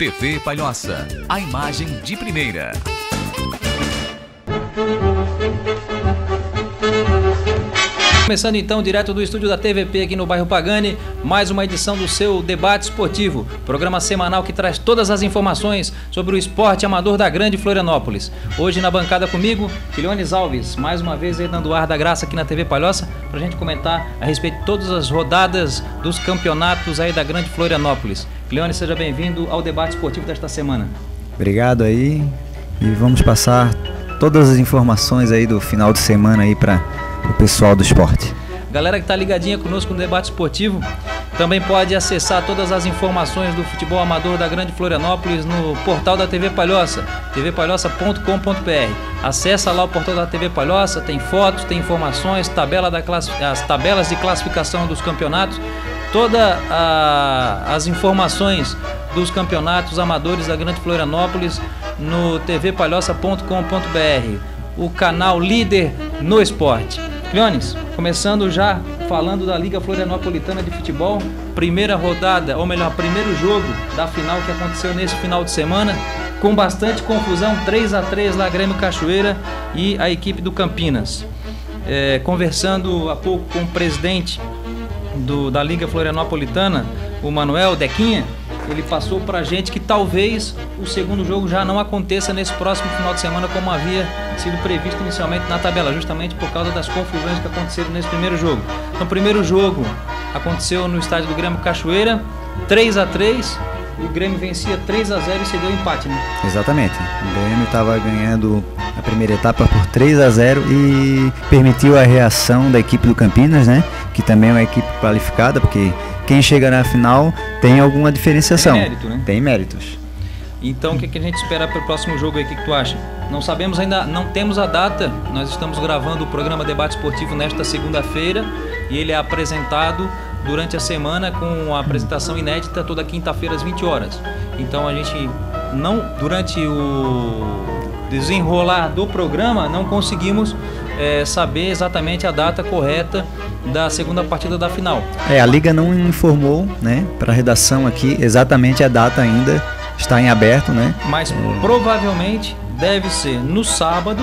TV Palhoça, a imagem de primeira. Começando então direto do estúdio da TVP aqui no bairro Pagani, mais uma edição do seu Debate Esportivo, programa semanal que traz todas as informações sobre o esporte amador da Grande Florianópolis. Hoje na bancada comigo, Quiliones Alves, mais uma vez aí dando ar da graça aqui na TV Palhoça, pra gente comentar a respeito de todas as rodadas dos campeonatos aí da Grande Florianópolis. Quiliones, seja bem-vindo ao Debate Esportivo desta semana. Obrigado aí, e vamos passar todas as informações aí do final de semana aí para o pessoal do esporte. Galera que está ligadinha conosco no Debate Esportivo, também pode acessar todas as informações do futebol amador da Grande Florianópolis no portal da TV Palhoça, tvpalhoça.com.br. Acessa lá o portal da TV Palhoça, tem fotos, tem informações, as tabelas de classificação dos campeonatos, todas as informações dos campeonatos amadores da Grande Florianópolis no tvpalhoça.com.br, o canal líder no esporte. Quiliones, começando já falando da Liga Florianopolitana de Futebol, primeira rodada, ou melhor, primeiro jogo da final que aconteceu nesse final de semana, com bastante confusão, 3-3 lá Grêmio Cachoeira e a equipe do Campinas. Conversando há pouco com o presidente da Liga Florianopolitana, o Manuel Dequinha, ele passou pra gente que talvez o segundo jogo já não aconteça nesse próximo final de semana como havia sido previsto inicialmente na tabela, justamente por causa das confusões que aconteceram nesse primeiro jogo. Então, o primeiro jogo aconteceu no estádio do Grêmio Cachoeira, 3-3, o Grêmio vencia 3-0 e cedeu o empate, né? Exatamente, o Grêmio estava ganhando a primeira etapa por 3-0 e permitiu a reação da equipe do Campinas, né? Que também é uma equipe qualificada, porque quem chega na final tem alguma diferenciação. Tem mérito, né? Tem méritos. Então, o que a gente espera para o próximo jogo aí? O que tu acha? Não sabemos ainda, não temos a data. Nós estamos gravando o programa Debate Esportivo nesta segunda-feira e ele é apresentado durante a semana com a apresentação inédita toda quinta-feira às 20 horas. Então, a gente não, durante o desenrolar do programa, não conseguimos saber exatamente a data correta da segunda partida da final. A Liga não informou, né, para a redação aqui exatamente a data ainda, está em aberto, né? Mas provavelmente deve ser no sábado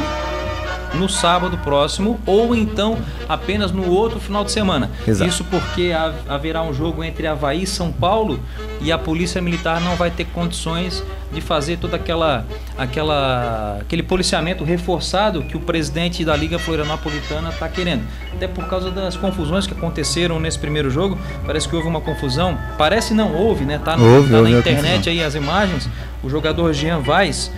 próximo, ou então apenas no outro final de semana. Exato. Isso porque haverá um jogo entre Avaí e São Paulo e a Polícia Militar não vai ter condições de fazer todo aquele policiamento reforçado que o presidente da Liga Florianopolitana está querendo. Até por causa das confusões que aconteceram nesse primeiro jogo, parece que houve uma confusão. Parece não, houve, né? Tá na internet aí as imagens. O jogador Jean Vaz,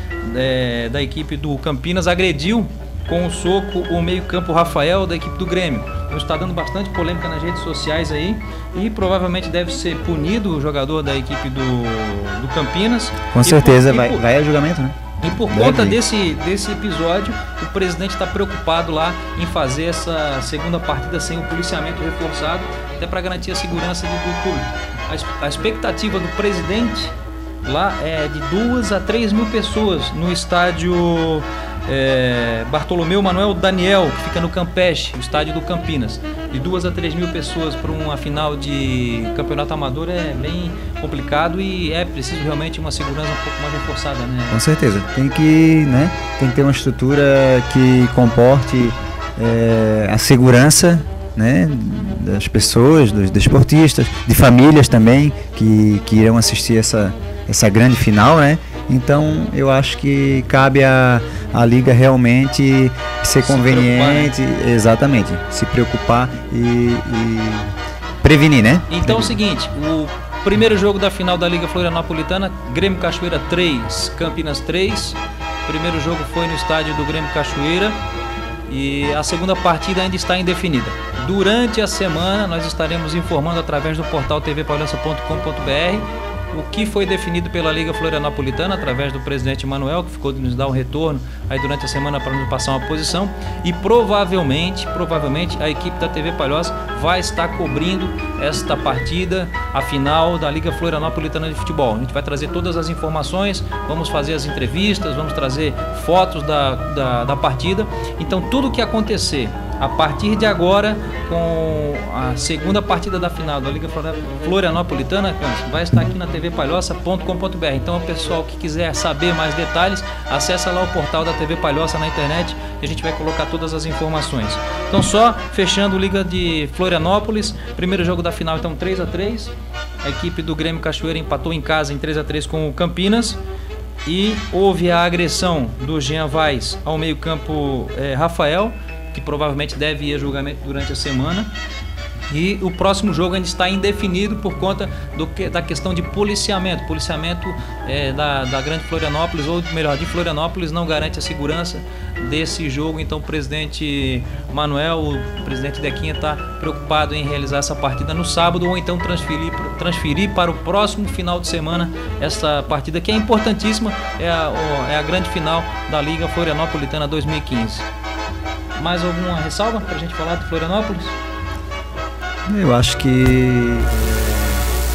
da equipe do Campinas, agrediu com o soco o meio-campo Rafael da equipe do Grêmio. Então está dando bastante polêmica nas redes sociais aí e provavelmente deve ser punido o jogador da equipe do Campinas. Com certeza vai a julgamento, né? E por conta desse episódio, o presidente está preocupado lá em fazer essa segunda partida sem o policiamento reforçado, até para garantir a segurança do público. A expectativa do presidente lá é de 2 a 3 mil pessoas no estádio Bartolomeu Manuel Daniel, que fica no Campeche, o estádio do Campinas. De 2 a 3 mil pessoas para uma final de campeonato amador é bem complicado e é preciso realmente uma segurança um pouco mais reforçada, né? Com certeza, tem que ter uma estrutura que comporte a segurança, né, das pessoas, dos desportistas, de famílias também que irão assistir essa grande final, né? Então eu acho que cabe a Liga realmente ser conveniente, exatamente, se preocupar e prevenir, né? Então é o seguinte, o primeiro jogo da final da Liga Florianopolitana, Grêmio Cachoeira 3, Campinas 3. O primeiro jogo foi no estádio do Grêmio Cachoeira e a segunda partida ainda está indefinida. Durante a semana nós estaremos informando através do portal tvpalhoça.com.br o que foi definido pela Liga Florianopolitana através do presidente Manuel, que ficou de nos dar um retorno aí durante a semana para nos passar uma posição, e provavelmente a equipe da TV Palhoça vai estar cobrindo esta partida, a final da Liga Florianopolitana de Futebol. A gente vai trazer todas as informações, vamos fazer as entrevistas, vamos trazer fotos da partida. Então tudo que acontecer a partir de agora, com a segunda partida da final da Liga Florianopolitana, vai estar aqui na tvpalhoça.com.br. Então, o pessoal que quiser saber mais detalhes, acessa lá o portal da TV Palhoça na internet e a gente vai colocar todas as informações. Então, só fechando Liga de Florianópolis, primeiro jogo da final, então 3-3. A equipe do Grêmio Cachoeira empatou em casa em 3-3 com o Campinas. E houve a agressão do Jean Vaz ao meio-campo Rafael, que provavelmente deve ir a julgamento durante a semana. E o próximo jogo ainda está indefinido por conta da questão de policiamento. Policiamento da Grande Florianópolis, ou melhor, de Florianópolis, não garante a segurança desse jogo. Então o presidente Manuel, o presidente Dequinha, está preocupado em realizar essa partida no sábado, ou então transferir para o próximo final de semana essa partida, que é importantíssima, é a grande final da Liga Florianopolitana 2015. Mais alguma ressalva para a gente falar de Florianópolis? Eu acho que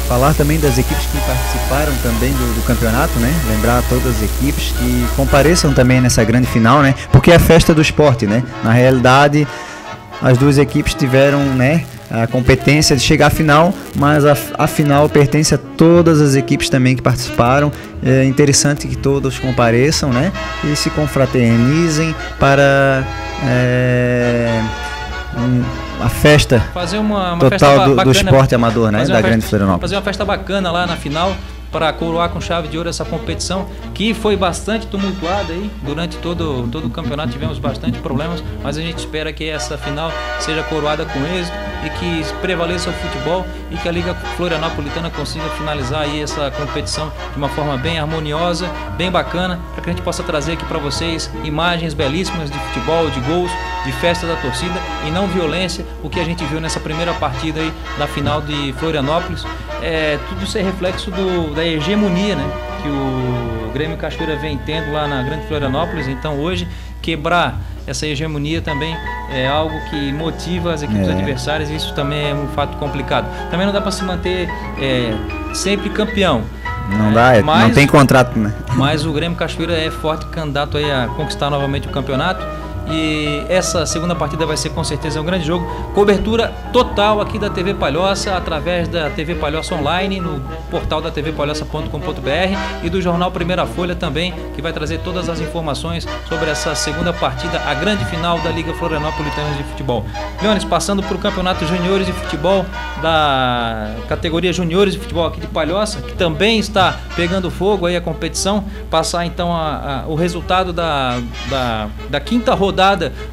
falar também das equipes que participaram também do campeonato, né? Lembrar todas as equipes que compareçam também nessa grande final, né? Porque é a festa do esporte, né? Na realidade, as duas equipes tiveram, né, a competência de chegar à final, mas a final pertence a todas as equipes também que participaram. É interessante que todos compareçam, né? E se confraternizem para a festa fazer uma total festa do esporte amador, né, da Grande Florianópolis. Fazer uma festa bacana lá na final para coroar com chave de ouro essa competição, que foi bastante tumultuada aí durante todo o campeonato. Tivemos bastante problemas, mas a gente espera que essa final seja coroada com êxito e que prevaleça o futebol e que a Liga Florianopolitana consiga finalizar aí essa competição de uma forma bem harmoniosa, bem bacana, para que a gente possa trazer aqui para vocês imagens belíssimas de futebol, de gols, de festa da torcida e não violência, o que a gente viu nessa primeira partida aí da final de Florianópolis. Tudo isso é reflexo da hegemonia, né, que o Grêmio Cachoeira vem tendo lá na Grande Florianópolis. Então hoje quebrar essa hegemonia também é algo que motiva as equipes adversárias, e isso também é um fato complicado. Também não dá para se manter sempre campeão. Não dá, não tem contrato, né? Mas o Grêmio Cachoeira é forte candidato aí a conquistar novamente o campeonato. E essa segunda partida vai ser com certeza um grande jogo. Cobertura total aqui da TV Palhoça, através da TV Palhoça Online, no portal da tvpalhoça.com.br e do jornal Primeira Folha também, que vai trazer todas as informações sobre essa segunda partida, a grande final da Liga Florianopolitana de Futebol. Leones, passando para o Campeonato Juniores de Futebol, da categoria Juniores de Futebol aqui de Palhoça, que também está pegando fogo aí a competição. Passar então o resultado da quinta rodada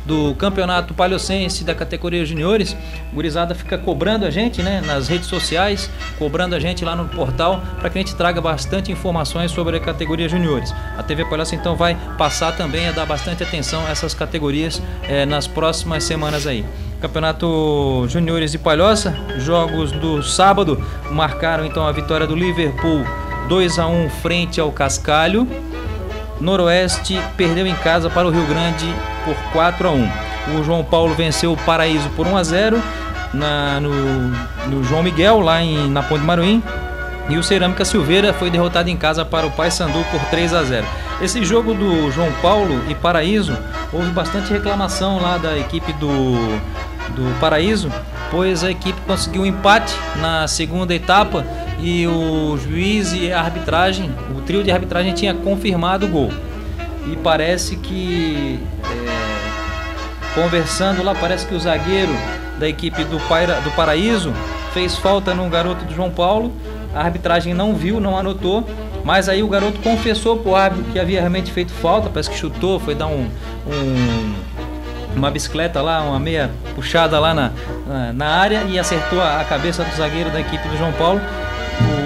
do Campeonato Palhocense da categoria Juniores. Gurizada fica cobrando a gente, né, nas redes sociais, cobrando a gente lá no portal, para que a gente traga bastante informações sobre a categoria Juniores. A TV Palhoça então vai passar também a dar bastante atenção a essas categorias nas próximas semanas aí. Campeonato Juniores de Palhoça, jogos do sábado marcaram então a vitória do Liverpool 2-1 frente ao Cascalho. Noroeste perdeu em casa para o Rio Grande por 4-1. O João Paulo venceu o Paraíso por 1-0 no João Miguel, lá na Ponte Maruim. E o Cerâmica Silveira foi derrotado em casa para o Paysandu por 3-0. Esse jogo do João Paulo e Paraíso, houve bastante reclamação lá da equipe do Paraíso, pois a equipe conseguiu um empate na segunda etapa e o juiz e a arbitragem, o trio de arbitragem, tinha confirmado o gol. E parece que, conversando lá, parece que o zagueiro da equipe do Paraíso fez falta num garoto do João Paulo. A arbitragem não viu, não anotou, mas aí o garoto confessou pro árbitro que havia realmente feito falta. Parece que chutou, foi dar uma bicicleta lá, uma meia puxada lá na área, e acertou a cabeça do zagueiro da equipe do João Paulo.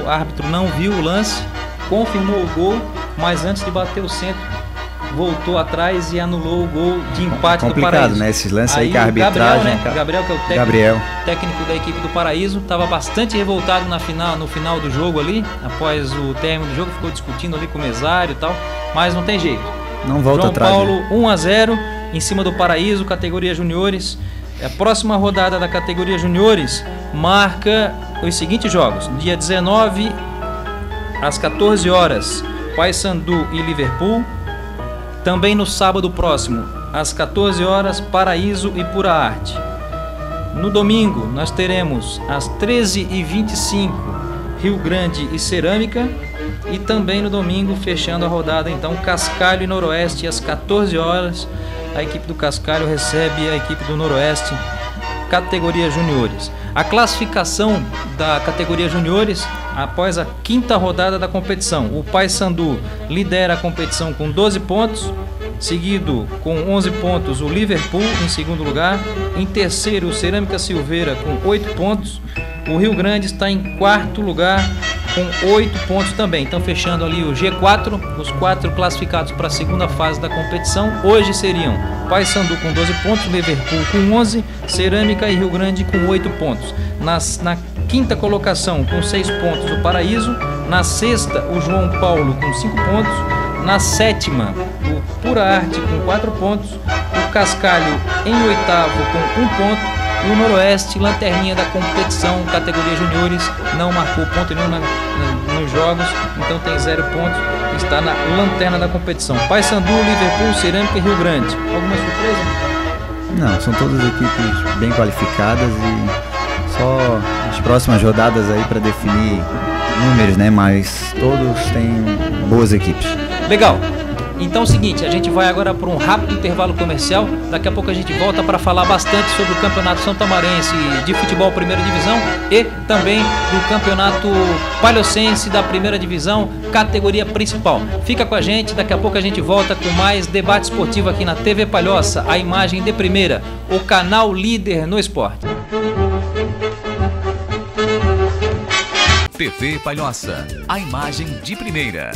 O árbitro não viu o lance, confirmou o gol, mas antes de bater o centro, voltou atrás e anulou o gol de empate do Paraíso. Né? Esses lances aí que a arbitragem... Gabriel, que é o técnico da equipe do Paraíso, estava bastante revoltado no final do jogo ali. Após o término do jogo, ficou discutindo ali com o mesário e tal, mas não tem jeito. Não volta atrás. João Paulo 1-0 em cima do Paraíso, categoria Juniores. A próxima rodada da categoria Juniores marca os seguintes jogos: dia 19 às 14 horas, Paysandu e Liverpool. Também no sábado próximo, às 14 horas, Paraíso e Pura Arte. No domingo, nós teremos às 13h25, Rio Grande e Cerâmica. E também no domingo, fechando a rodada, então, Cascalho e Noroeste, às 14 horas. A equipe do Cascalho recebe a equipe do Noroeste, categoria juniores. A classificação da categoria juniores, após a 5ª rodada da competição. O Paysandu lidera a competição com 12 pontos. Seguido com 11 pontos o Liverpool em segundo lugar. Em terceiro o Cerâmica Silveira com 8 pontos. O Rio Grande está em 4º lugar com 8 pontos também. Então fechando ali o G4, os 4 classificados para a segunda fase da competição. Hoje seriam Paysandu com 12 pontos, Liverpool com 11, Cerâmica e Rio Grande com 8 pontos. Na 5ª colocação com 6 pontos o Paraíso. Na 6ª o João Paulo com 5 pontos. Na 7ª, o Pura Arte com 4 pontos, o Cascalho em 8º com 1 ponto e o Noroeste, lanterninha da competição, categoria juniores, não marcou ponto nenhum nos jogos, então tem 0 pontos, está na lanterna da competição. Paysandu, Liverpool, Cerâmica e Rio Grande. Alguma surpresa? Não, são todas equipes bem qualificadas e só as próximas rodadas aí para definir números, né? Mas todos têm boas equipes. Legal. Então é o seguinte, a gente vai agora para um rápido intervalo comercial. Daqui a pouco a gente volta para falar bastante sobre o Campeonato Santomarense de Futebol Primeira Divisão e também do Campeonato Palhocense da Primeira Divisão, categoria principal. Fica com a gente, daqui a pouco a gente volta com mais debate esportivo aqui na TV Palhoça, a imagem de primeira, o canal líder no esporte. TV Palhoça, a imagem de primeira.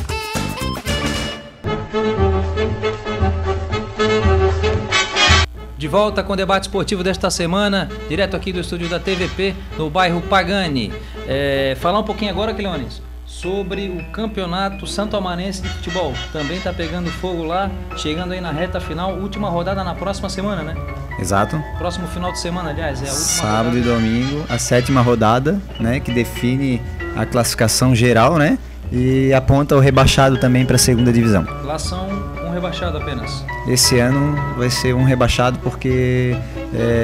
De volta com o debate esportivo desta semana, direto aqui do estúdio da TVP, no bairro Pagani. Falar um pouquinho agora, Cleones, sobre o Campeonato Santomarense de Futebol. Também está pegando fogo lá, chegando aí na reta final, última rodada na próxima semana, né? Exato. Próximo final de semana, aliás, é a última sábado rodada. E domingo, a 7ª rodada, né, que define a classificação geral, né? E aponta o rebaixado também para a segunda divisão. Lá são um rebaixado apenas. Esse ano vai ser um rebaixado porque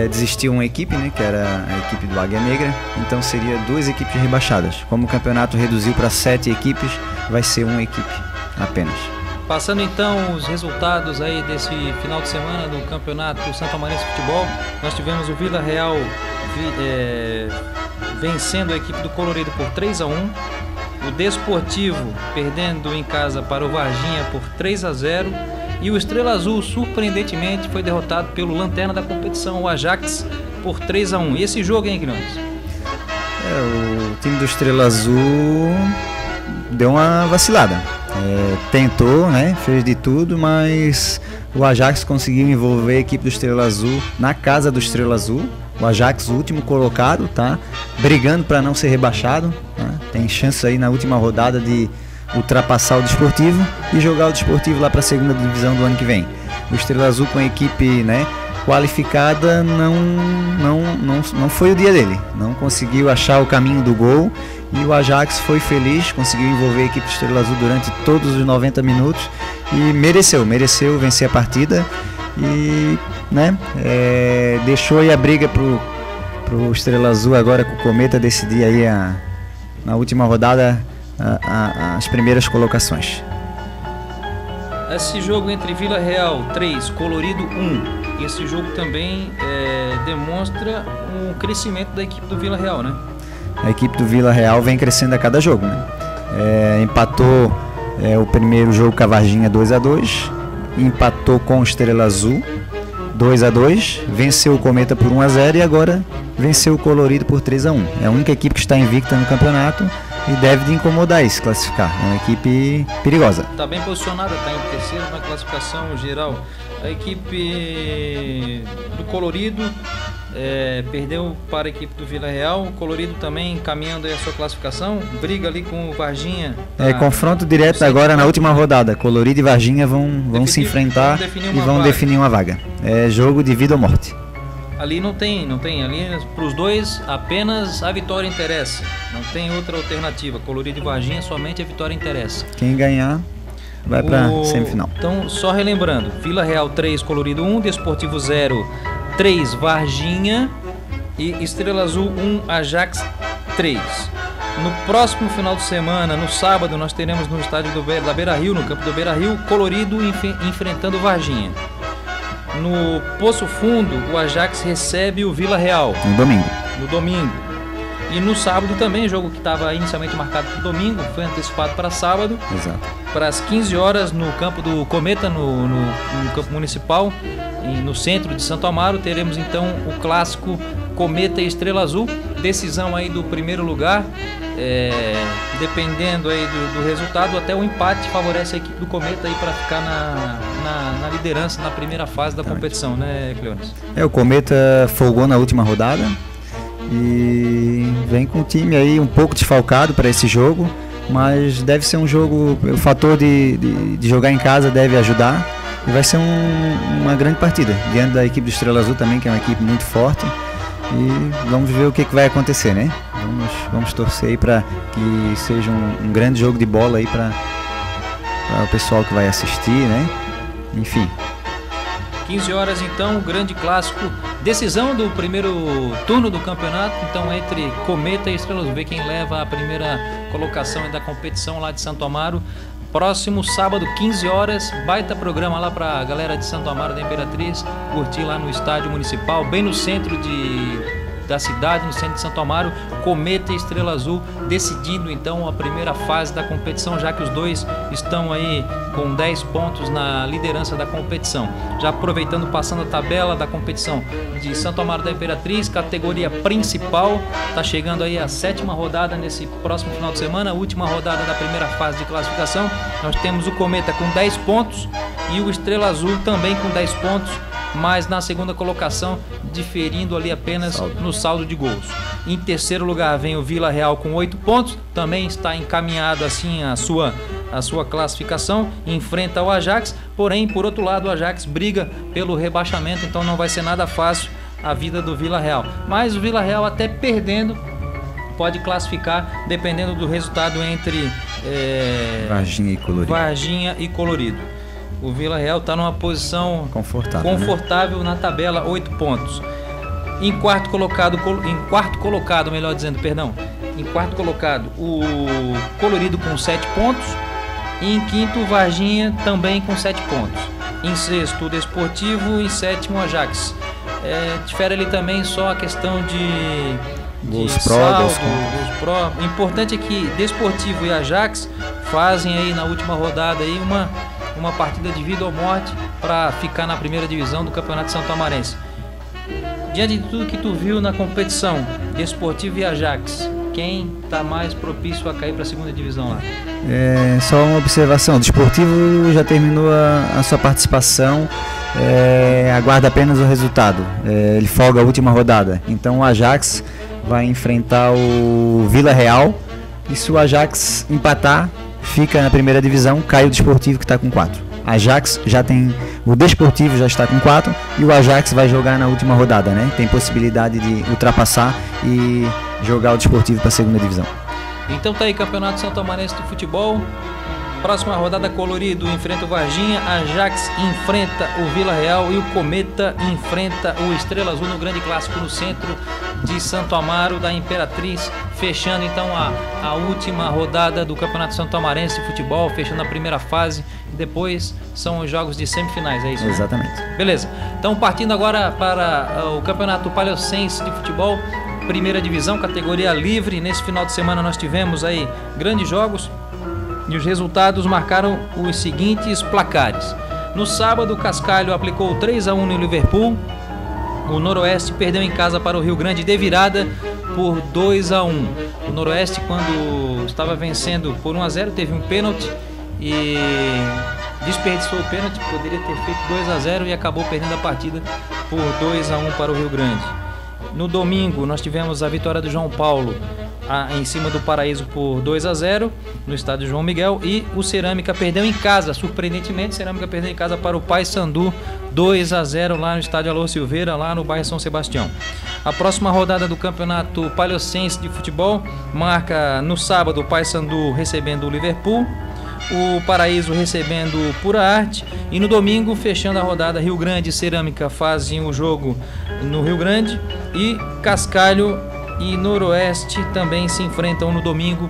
desistiu uma equipe, né, que era a equipe do Águia Negra. Então seria 2 equipes rebaixadas. Como o campeonato reduziu para 7 equipes, vai ser uma equipe apenas. Passando então os resultados aí desse final de semana do Campeonato Santomarense de Futebol, nós tivemos o Vila Real vencendo a equipe do Colorido por 3-1. O Desportivo perdendo em casa para o Varginha por 3-0 e o Estrela Azul surpreendentemente foi derrotado pelo lanterna da competição, o Ajax, por 3-1. E esse jogo, hein, Guilherme? O time do Estrela Azul deu uma vacilada. Tentou, né? Fez de tudo, mas o Ajax conseguiu envolver a equipe do Estrela Azul na casa do Estrela Azul. O Ajax, o último colocado, tá brigando para não ser rebaixado, né? Tem chance aí na última rodada de ultrapassar o Desportivo e jogar o Desportivo lá para a segunda divisão do ano que vem. O Estrela Azul com a equipe, né, qualificada não foi o dia dele, não conseguiu achar o caminho do gol e o Ajax foi feliz, conseguiu envolver a equipe do Estrela Azul durante todos os 90 minutos e mereceu vencer a partida. E, né, deixou aí a briga pro Estrela Azul agora com o Cometa decidir aí na última rodada as primeiras colocações. Esse jogo entre Vila Real 3, Colorido 1, esse jogo também demonstra um crescimento da equipe do Vila Real, né? A equipe do Vila Real vem crescendo a cada jogo, né? Empatou o primeiro jogo com a Varginha 2-2, empatou com o Estrela Azul 2-2, venceu o Cometa por 1-0 e agora venceu o Colorido por 3-1. É a única equipe que está invicta no campeonato e deve de incomodar e se classificar. É uma equipe perigosa. Está bem posicionada, está em terceiro na classificação geral. A equipe do Colorido perdeu para a equipe do Vila Real. O Colorido também encaminhando aí a sua classificação. Briga ali com o Varginha. Confronto direto agora na última rodada. Colorido e Varginha vão se enfrentar e vão definir uma vaga. É jogo de vida ou morte. Ali não tem. Ali para os dois apenas a vitória interessa. Não tem outra alternativa. Colorido e Varginha somente a vitória interessa. Quem ganhar... vai para semifinal. Então, só relembrando, Vila Real 3, Colorido 1, Desportivo 0, 3, Varginha e Estrela Azul 1, Ajax 3. No próximo final de semana, no sábado, nós teremos no estádio da Beira-Rio, no campo do Beira-Rio, Colorido enfrentando Varginha. No Poço Fundo, o Ajax recebe o Vila Real. No domingo. E no sábado também, jogo que estava inicialmente marcado para o domingo, foi antecipado para sábado. Exato. Para as 15 horas, no campo do Cometa, no campo municipal, no centro de Santo Amaro, teremos então o clássico Cometa e Estrela Azul. Decisão aí do primeiro lugar. Dependendo aí do resultado, até o empate favorece a equipe do Cometa aí para ficar na liderança na primeira fase da competição, né, Cleones? O Cometa folgou na última rodada e vem com o time aí um pouco desfalcado para esse jogo, mas deve ser um jogo, o fator de jogar em casa deve ajudar e vai ser uma grande partida diante da equipe do Estrela Azul também, que é uma equipe muito forte. E vamos ver o que vai acontecer, né? Vamos torcer aí para que seja um grande jogo de bola aí para o pessoal que vai assistir, né? Enfim. 15 horas então, grande clássico, decisão do primeiro turno do campeonato, então entre Cometa e Estrela Azul, ver quem leva a primeira colocação da competição lá de Santo Amaro. Próximo sábado, 15 horas, baita programa lá pra galera de Santo Amaro da Imperatriz, curtir lá no estádio municipal, bem no centro da cidade, no centro de Santo Amaro, Cometa e Estrela Azul, decidindo então a primeira fase da competição, já que os dois estão aí com 10 pontos na liderança da competição. Já aproveitando, passando a tabela da competição de Santo Amaro da Imperatriz, categoria principal, tá chegando aí a 7ª rodada nesse próximo final de semana, a última rodada da primeira fase de classificação. Nós temos o Cometa com 10 pontos e o Estrela Azul também com 10 pontos, mas na segunda colocação, diferindo ali apenas no saldo de gols. Em terceiro lugar vem o Vila Real com 8 pontos, também está encaminhado assim a sua classificação, enfrenta o Ajax, porém, por outro lado, o Ajax briga pelo rebaixamento, então não vai ser nada fácil a vida do Vila Real. Mas o Vila Real, até perdendo, pode classificar, dependendo do resultado entre Varginha e Colorido. O Vila Real está numa posição confortável, né? Na tabela, 8 pontos. Em quarto colocado, o Colorido com 7 pontos. E em quinto, Varginha também com 7 pontos. Em sexto, o Desportivo. Em sétimo, o Ajax. Difere ali também só a questão de saldo, os pró. O importante é que Desportivo e Ajax fazem aí na última rodada aí uma partida de vida ou morte para ficar na primeira divisão do Campeonato Santoamarense. Diante de tudo que tu viu na competição, Desportivo e Ajax, quem está mais propício a cair para a segunda divisão lá? Só uma observação, o Desportivo já terminou a sua participação, aguarda apenas o resultado, ele folga a última rodada, então o Ajax vai enfrentar o Vila Real e se o Ajax empatar, fica na primeira divisão, cai o Desportivo que está com 4. Ajax já tem, o Desportivo já está com 4 e o Ajax vai jogar na última rodada, né? Tem possibilidade de ultrapassar e jogar o Desportivo para a segunda divisão. Então tá aí, Campeonato Santoamarense de Futebol. Próxima rodada, Colorido enfrenta o Varginha, Ajax enfrenta o Vila Real e o Cometa enfrenta o Estrela Azul no grande clássico no centro de Santo Amaro da Imperatriz, fechando então a última rodada do Campeonato Santoamarense de Futebol, fechando a primeira fase, e depois são os jogos de semifinais, é isso? Né? Exatamente. Beleza, então partindo agora para o Campeonato Palhocense de Futebol, primeira divisão, categoria livre. Nesse final de semana nós tivemos aí grandes jogos e os resultados marcaram os seguintes placares. No sábado, o Cascalho aplicou 3-1 no Liverpool. O Noroeste perdeu em casa para o Rio Grande de virada por 2-1. O Noroeste, quando estava vencendo por 1-0, teve um pênalti e desperdiçou o pênalti, poderia ter feito 2-0 e acabou perdendo a partida por 2-1 para o Rio Grande. No domingo, nós tivemos a vitória do João Paulo em cima do Paraíso por 2-0 no estádio João Miguel, e o Cerâmica perdeu em casa, surpreendentemente, Cerâmica perdeu em casa para o Paysandu 2-0 lá no estádio Alô Silveira, lá no bairro São Sebastião. A próxima rodada do Campeonato Palhocense de Futebol marca no sábado o Paysandu recebendo o Liverpool, o Paraíso recebendo o Pura Arte. E no domingo, fechando a rodada, Rio Grande e Cerâmica fazem o jogo no Rio Grande. E Cascalho e Noroeste também se enfrentam no domingo.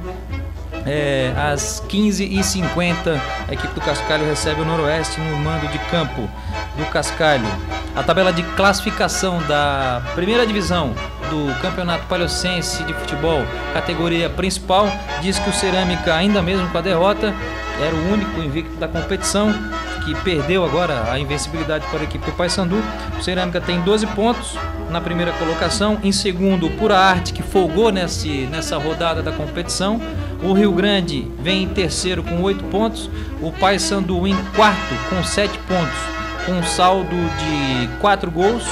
Às 15h50, a equipe do Cascalho recebe o Noroeste no mando de campo do Cascalho. A tabela de classificação da primeira divisão do Campeonato Palhocense de Futebol, categoria principal, diz que o Cerâmica, ainda mesmo com a derrota, era o único invicto da competição, que perdeu agora a invencibilidade para a equipe do Paysandu. O Cerâmica tem 12 pontos na primeira colocação. Em segundo, Pura Arte, que folgou nessa rodada da competição. O Rio Grande vem em terceiro com 8 pontos. O Paysandu em quarto com 7 pontos, com um saldo de 4 gols.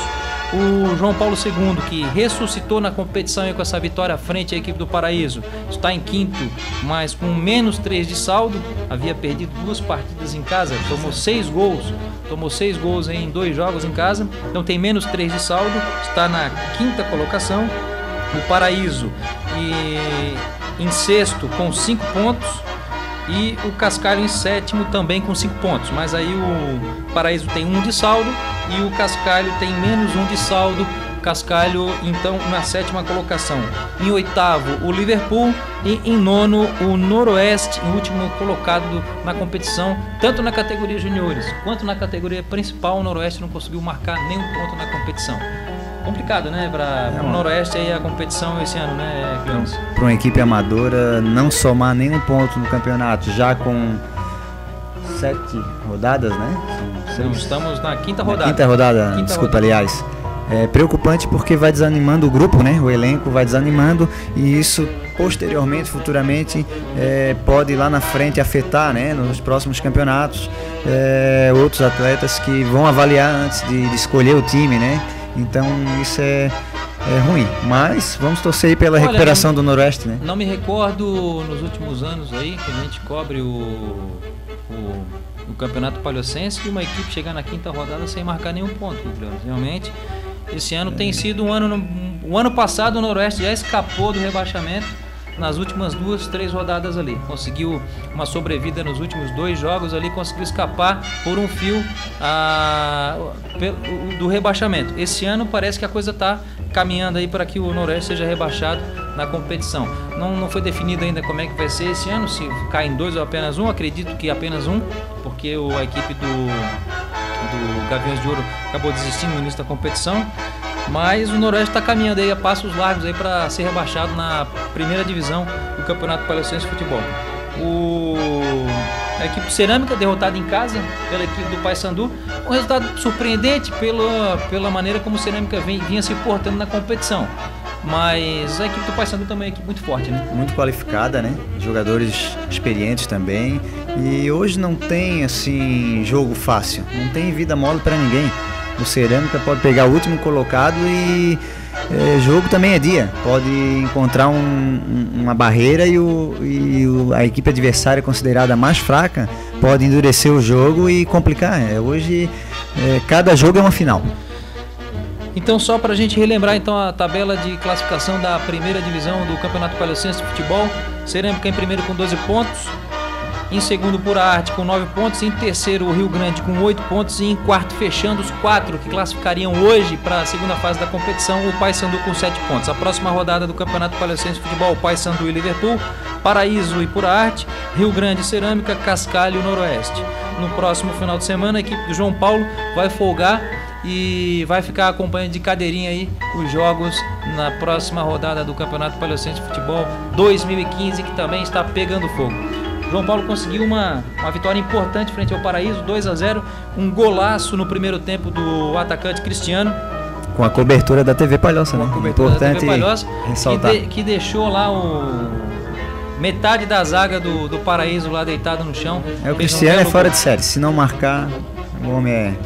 O João Paulo II, que ressuscitou na competição e com essa vitória à frente à equipe do Paraíso, está em quinto, mas com menos 3 de saldo. Havia perdido 2 partidas em casa, tomou 6 gols em 2 jogos em casa, então tem menos 3 de saldo, está na quinta colocação. O Paraíso em sexto com 5 pontos. E o Cascalho em sétimo também com 5 pontos, mas aí o Paraíso tem 1 de saldo e o Cascalho tem menos 1 de saldo. Cascalho então na sétima colocação. Em oitavo o Liverpool e em nono o Noroeste, o último colocado na competição, tanto na categoria juniores quanto na categoria principal. O Noroeste não conseguiu marcar nenhum ponto na competição. Complicado, né, para o Noroeste aí a competição esse ano, né, Cleons? Para uma equipe amadora não somar nenhum ponto no campeonato, já com 7 rodadas, né? Estamos na quinta rodada. Quinta rodada, desculpa, aliás. É preocupante porque vai desanimando o grupo, né? O elenco vai desanimando e isso posteriormente, futuramente, pode lá na frente afetar, né? Nos próximos campeonatos, outros atletas que vão avaliar antes de escolher o time, né? Então isso é ruim, mas vamos torcer aí pela recuperação do Noroeste, né? Não me recordo nos últimos anos aí que a gente cobre o Campeonato Palhocense que uma equipe chegar na quinta rodada sem marcar nenhum ponto, realmente. Esse ano tem sido um ano. O ano passado o Noroeste já escapou do rebaixamento nas últimas 2, 3 rodadas ali. Conseguiu uma sobrevida nos últimos 2 jogos ali, conseguiu escapar por um fio do rebaixamento. Esse ano parece que a coisa está caminhando aí para que o Noroeste seja rebaixado na competição. Não foi definido ainda como é que vai ser esse ano, se cai em 2 ou apenas 1. Acredito que apenas 1, porque a equipe do Gaviões de Ouro acabou desistindo no início da competição. Mas o Noroeste está caminhando aí a passos largos aí para ser rebaixado na primeira divisão do Campeonato Palhocense de Futebol. A equipe Cerâmica derrotada em casa pela equipe do Paysandu, um resultado surpreendente pela maneira como o Cerâmica vinha se portando na competição. Mas a equipe do Paysandu também é uma equipe muito forte, né? Muito qualificada, né? Jogadores experientes também. E hoje não tem assim jogo fácil, não tem vida mole para ninguém. O Cerâmica pode pegar o último colocado e jogo também é dia. Pode encontrar uma barreira e a equipe adversária considerada mais fraca pode endurecer o jogo e complicar. Hoje cada jogo é uma final. Então, só para a gente relembrar então a tabela de classificação da primeira divisão do Campeonato Palhocense de Futebol. Cerâmica em primeiro com 12 pontos. Em segundo, Pura Arte com 9 pontos. Em terceiro, o Rio Grande com 8 pontos. E em quarto, fechando os 4 que classificariam hoje para a segunda fase da competição, o Paysandu com 7 pontos. A próxima rodada do Campeonato Palhocense de Futebol, Paysandu e Liverpool, Paraíso e Pura Arte, Rio Grande e Cerâmica, Cascalho e Noroeste. No próximo final de semana, a equipe do João Paulo vai folgar e vai ficar acompanhando de cadeirinha aí os jogos na próxima rodada do Campeonato Palhocense de Futebol 2015, que também está pegando fogo. João Paulo conseguiu uma vitória importante frente ao Paraíso, 2-0, um golaço no primeiro tempo do atacante Cristiano. Com a cobertura da TV Palhoça, né? Importante ressaltar. Que deixou lá metade da zaga do Paraíso lá deitada no chão. O Cristiano é fora de série, se não marcar, o homem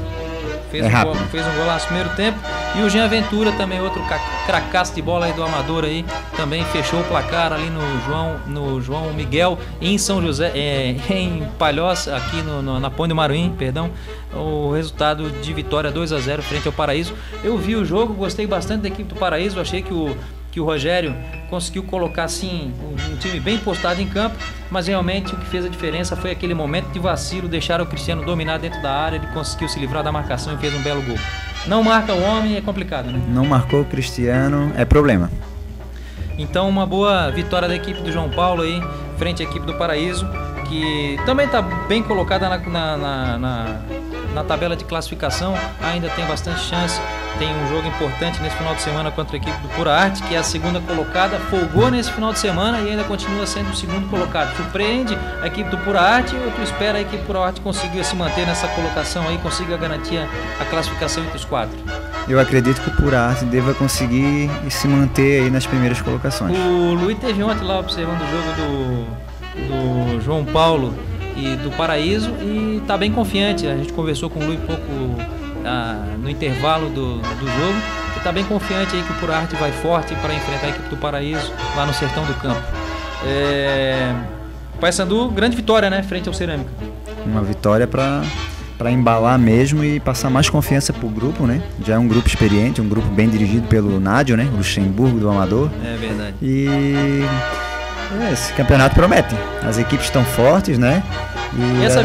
fez um golaço no primeiro tempo. E o Jean Ventura, também outro cracaço de bola aí do Amador aí, também fechou o placar ali no João Miguel, em São José, em Palhoça, aqui na Ponte do Maruim, perdão. O resultado de vitória 2-0 frente ao Paraíso. Eu vi o jogo, gostei bastante da equipe do Paraíso, achei que o que o Rogério conseguiu colocar assim um time bem postado em campo, mas realmente o que fez a diferença foi aquele momento de vacilo, deixar o Cristiano dominar dentro da área, ele conseguiu se livrar da marcação e fez um belo gol. Não marca o homem, é complicado, né? Não marcou o Cristiano, é problema. Então uma boa vitória da equipe do João Paulo aí, frente à equipe do Paraíso, que também está bem colocada na tabela de classificação, ainda tem bastante chance. Tem um jogo importante nesse final de semana contra a equipe do Pura Arte, que é a segunda colocada, folgou nesse final de semana e ainda continua sendo o segundo colocado. Surpreende a equipe do Pura Arte, ou tu espera a equipe do Pura Arte conseguir se manter nessa colocação aí, consiga garantir a classificação entre os 4? Eu acredito que o Pura Arte deva conseguir se manter aí nas primeiras colocações. O Luiz teve ontem lá observando o jogo do João Paulo e do Paraíso e tá bem confiante. A gente conversou com o Luiz um pouco no intervalo do jogo, que tá bem confiante aí que o Pura Arte vai forte para enfrentar a equipe do Paraíso lá no Sertão do Campo. Paysandu, grande vitória, né, frente ao Cerâmica. Uma vitória para embalar mesmo e passar mais confiança pro grupo, né? Já é um grupo experiente, um grupo bem dirigido pelo Nádio, né? Luxemburgo do Amador. É verdade. E esse campeonato promete. As equipes estão fortes, né? E essa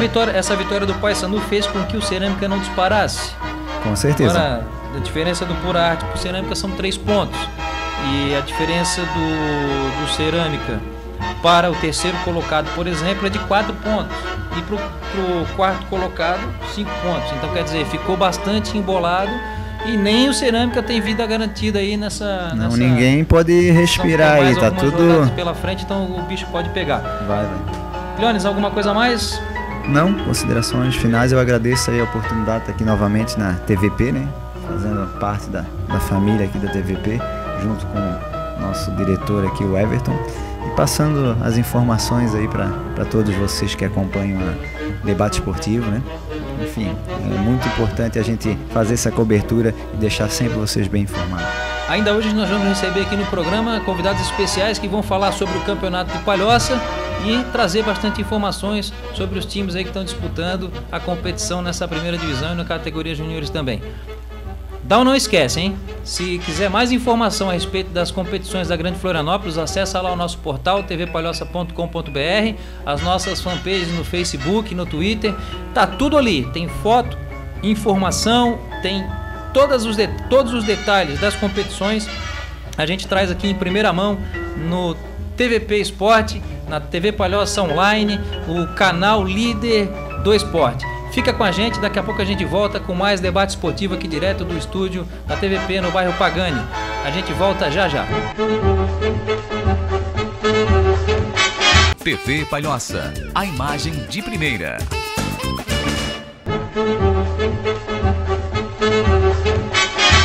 vitória do Paysandu fez com que o Cerâmica não disparasse. Com certeza. Agora, a diferença do Pura Arte pro Cerâmica são 3 pontos. E a diferença do Cerâmica para o terceiro colocado, por exemplo, é de 4 pontos. E pro quarto colocado, 5 pontos. Então, quer dizer, ficou bastante embolado. E nem o Cerâmica tem vida garantida aí nessa... Ninguém pode respirar aí, tá tudo... pela frente, então o bicho pode pegar. Vai. Leones, alguma coisa a mais? Não, considerações finais. Eu agradeço aí a oportunidade de estar aqui novamente na TVP, né? Fazendo parte da família aqui da TVP, junto com o nosso diretor aqui, o Everton. E passando as informações aí para todos vocês que acompanham o debate esportivo, né? Enfim, é muito importante a gente fazer essa cobertura e deixar sempre vocês bem informados. Ainda hoje nós vamos receber aqui no programa convidados especiais que vão falar sobre o Campeonato de Palhoça e trazer bastante informações sobre os times aí que estão disputando a competição nessa primeira divisão e na categoria juniores também. Não esquece, hein? Se quiser mais informação a respeito das competições da Grande Florianópolis, acessa lá o nosso portal tvpalhoça.com.br, as nossas fanpages no Facebook, no Twitter, tá tudo ali, tem foto, informação, tem todos os detalhes das competições, a gente traz aqui em primeira mão no TVP Esporte, na TV Palhoça Online, o canal líder do esporte. Fica com a gente, daqui a pouco a gente volta com mais debate esportivo aqui direto do estúdio da TVP no bairro Pagani. A gente volta já já. TV Palhoça, a imagem de primeira.